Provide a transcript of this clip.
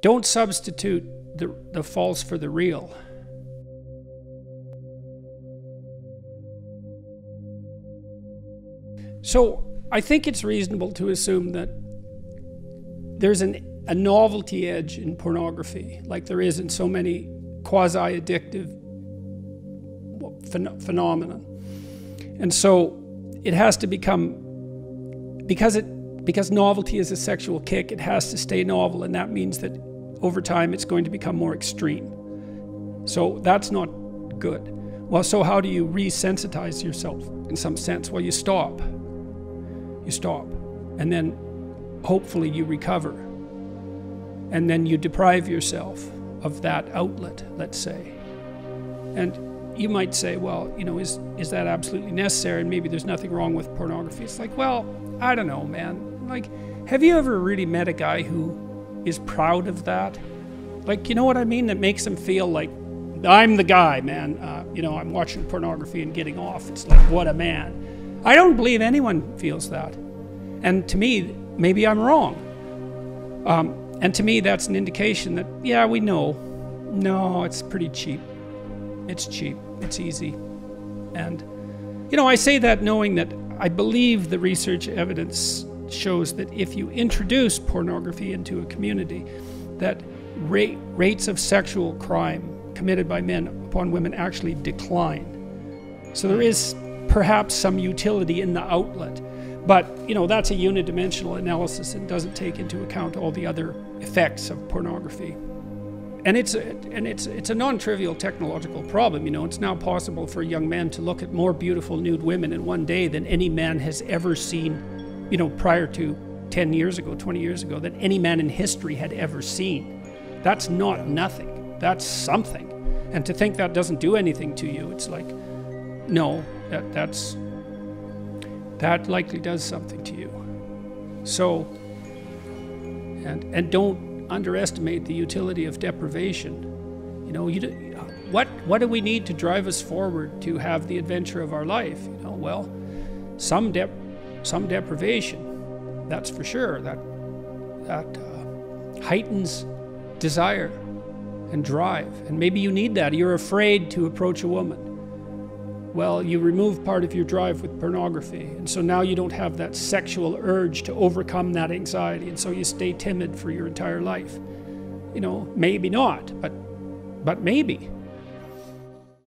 Don't substitute the false for the real. So I think it's reasonable to assume that there's a novelty edge in pornography, like there is in so many quasi-addictive phenomena. And so it has to become, because novelty is a sexual kick, it has to stay novel, and that means that over time it's going to become more extreme. So that's not good. Well, so how do you resensitize yourself in some sense? Well, you stop. You stop. And then hopefully you recover. And then you deprive yourself of that outlet, let's say. And you might say, well, you know, is that absolutely necessary? And maybe there's nothing wrong with pornography. It's like, well, I don't know, man. Like, have you ever really met a guy who is proud of that? Like, you know what I mean? That makes him feel like, I'm the guy, man. You know, I'm watching pornography and getting off. It's like, what a man. I don't believe anyone feels that. And to me, maybe I'm wrong. And to me, that's an indication that, yeah, we know. No, it's pretty cheap. It's cheap. It's easy. And, you know, I say that knowing that I believe the research evidence shows that if you introduce pornography into a community, that rates of sexual crime committed by men upon women actually decline. So there is perhaps some utility in the outlet. But, you know, that's a unidimensional analysis and doesn't take into account all the other effects of pornography. And it's a non-trivial technological problem. You know, it's now possible for young men to look at more beautiful nude women in one day than any man has ever seen, you know, prior to 10 years ago, 20 years ago, than any man in history had ever seen. That's not nothing. That's something. And to think that doesn't do anything to you, it's like, no, that likely does something to you. So, and don't underestimate the utility of deprivation. You know, what do we need to drive us forward to have the adventure of our life? You know, well, some deprivation, that's for sure. That heightens desire and drive, and maybe you need that. You're afraid to approach a woman. Well, you remove part of your drive with pornography, and so now you don't have that sexual urge to overcome that anxiety, and so you stay timid for your entire life. You know, maybe not, but maybe.